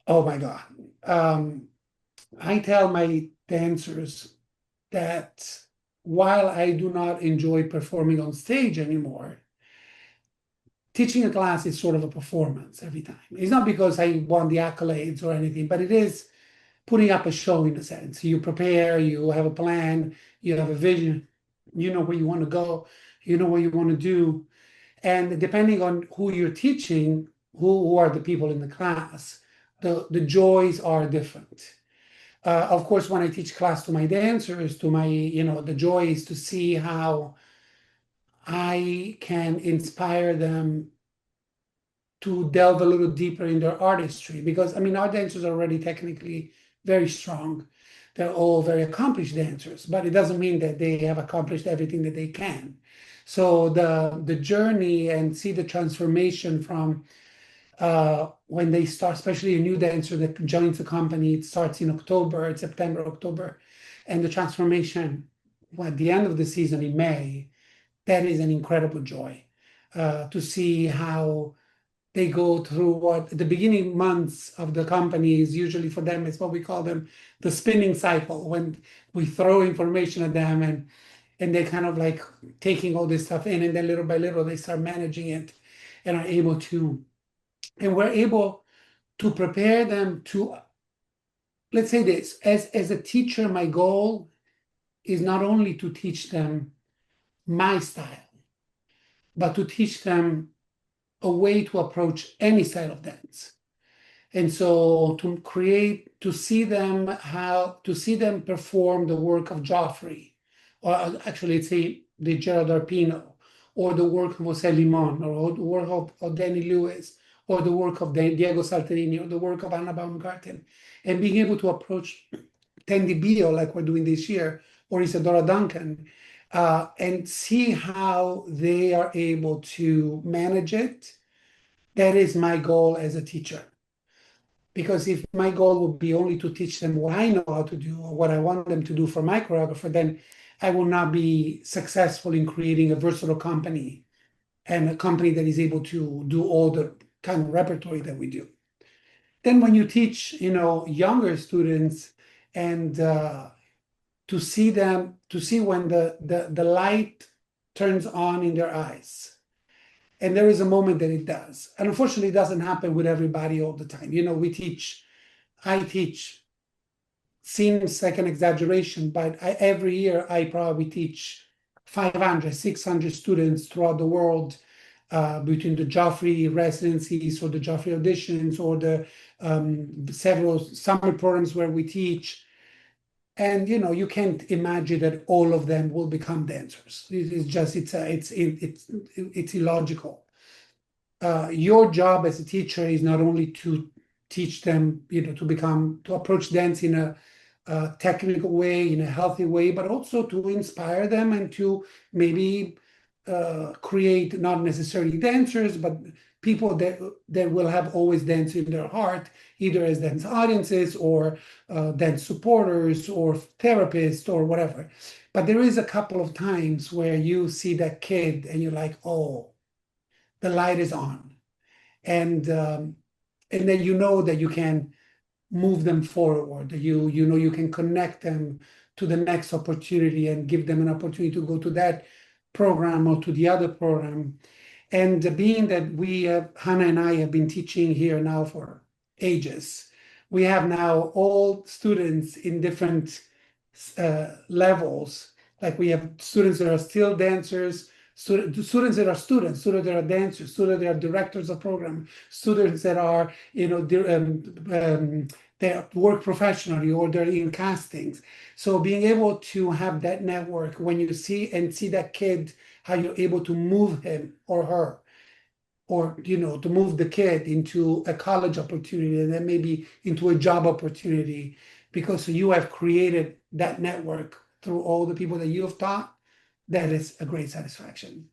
Oh my God. Um, I tell my dancers that while I do not enjoy performing on stage anymore, teaching a class is sort of a performance every time. It's not because I want the accolades or anything, but it is putting up a show in a sense. You prepare, you have a plan, you have a vision, you know where you want to go, you know what you want to do. And depending on who you're teaching, who are the people in the class, the joys are different. Of course, when I teach class to my dancers, the joy is to see how I can inspire them to delve a little deeper in their artistry. Because, I mean, our dancers are already technically very strong. They're all very accomplished dancers, but it doesn't mean that they have accomplished everything that they can. So the journey and see the transformation from when they start, especially a new dancer that joins the company, it starts in October, it's September, October, and the transformation at the end of the season in May, that is an incredible joy to see how they go through what the beginning months of the company is usually for them, it's what we call them the spinning cycle, when we throw information at them and they kind of like taking all this stuff in, and then little by little they start managing it and are able to, and we're able to prepare them to, let's say this, as a teacher, my goal is not only to teach them my style, but to teach them a way to approach any style of dance. And so to see them perform the work of Joffrey, or actually it's the Gerard Arpino, or the work of Jose Limon, or the work of Danny Lewis, or the work of Diego Salterini, or the work of Anna Baumgarten, and being able to approach Tandy Bio like we're doing this year, or Isadora Duncan, and see how they are able to manage it. That is my goal as a teacher. Because if my goal would be only to teach them what I know how to do or what I want them to do for my choreographer, then I will not be successful in creating a versatile company and a company that is able to do all the kind of repertory that we do. Then when you teach, younger students and to see when the light turns on in their eyes. And there is a moment that it does. And unfortunately, it doesn't happen with everybody all the time. I teach, seems like an exaggeration, but every year I probably teach 500, 600 students throughout the world between the Joffrey residencies or the Joffrey auditions or the several summer programs where we teach. And you can't imagine that all of them will become dancers. It's illogical. Your job as a teacher is not only to teach them, to approach dance in a technical way, in a healthy way, but also to inspire them and to maybe create not necessarily dancers, but people that will have always dance in their heart, either as dance audiences or dance supporters or therapists or whatever. But there is a couple of times where you see that kid and you're like, oh, the light is on, and then you know that you can move them forward, that you can connect them to the next opportunity and give them an opportunity to go to that program or to the other program. And being that Hannah and I have been teaching here now for ages, we have now all students in different levels. Like we have students that are still dancers, students that are students, students that are dancers, students that are directors of program, students that are, they work professionally or they're in castings. So being able to have that network when you see that kid, how you're able to move him or her, or to move the kid into a college opportunity and then maybe into a job opportunity because you have created that network through all the people that you have taught, that is a great satisfaction.